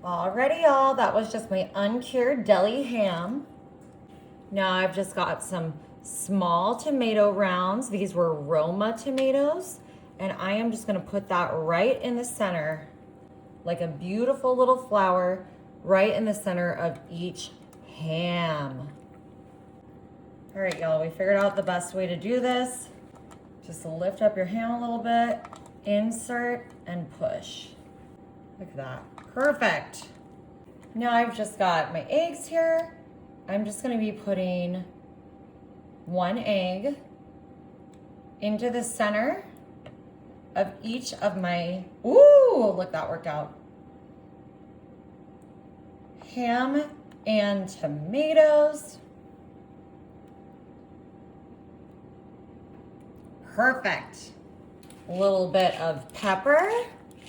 Alrighty, y'all, that was just my uncured deli ham. Now I've just got some small tomato rounds. These were Roma tomatoes, and I am just gonna put that right in the center, like a beautiful little flower, right in the center of each ham. All right, y'all, we figured out the best way to do this. Just lift up your ham a little bit, insert, and push. Look at that, perfect. Now I've just got my eggs here. I'm just gonna be putting 1 egg into the center of each of my, ooh, look, that worked out. Ham and tomatoes. Perfect. A little bit of pepper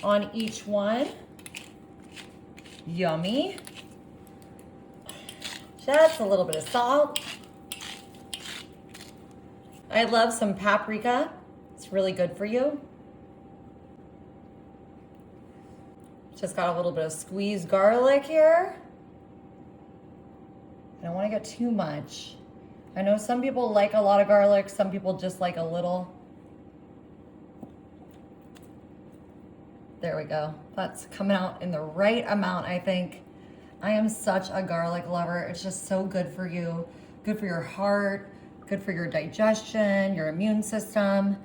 on each one. Yummy. Just a little bit of salt. I love some paprika. It's really good for you. Just got a little bit of squeezed garlic here. I don't want to get too much. I know some people like a lot of garlic, some people just like a little. There we go. That's coming out in the right amount, I think. I am such a garlic lover. It's just so good for you. Good for your heart, good for your digestion, your immune system.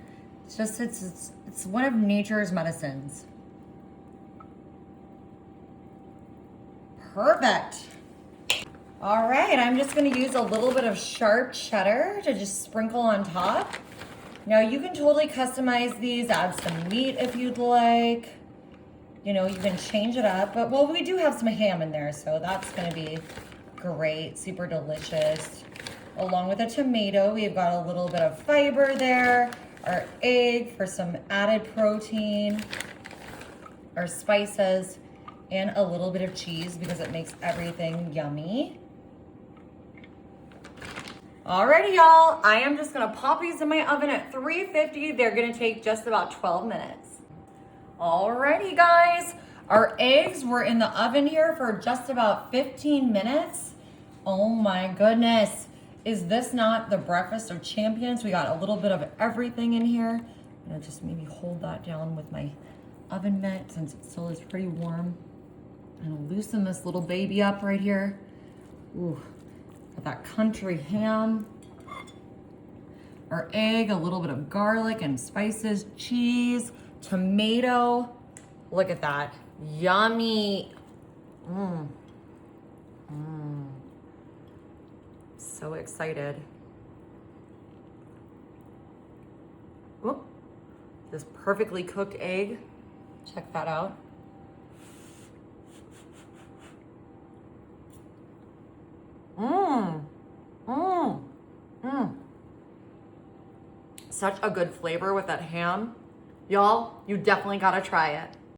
It's just, it's one of nature's medicines. Perfect. All right, I'm just gonna use a little bit of sharp cheddar to just sprinkle on top. Now you can totally customize these, add some meat if you'd like. You know, you can change it up, but well, we do have some ham in there, so that's gonna be great, super delicious. Along with a tomato, we've got a little bit of fiber there, our egg for some added protein, our spices, and a little bit of cheese because it makes everything yummy. Alrighty, y'all, I am just gonna pop these in my oven at 350. They're gonna take just about 12 minutes. Alrighty, guys, our eggs were in the oven here for just about 15 minutes. Oh my goodness, is this not the breakfast of champions? We got a little bit of everything in here. I'm gonna just maybe hold that down with my oven mitt since it still is pretty warm. And loosen this little baby up right here. Ooh, got that country ham. Our egg, a little bit of garlic and spices, cheese, tomato. Look at that, yummy. So excited. Whoop. This perfectly cooked egg. Check that out. Such a good flavor with that ham. Y'all, you definitely gotta try it.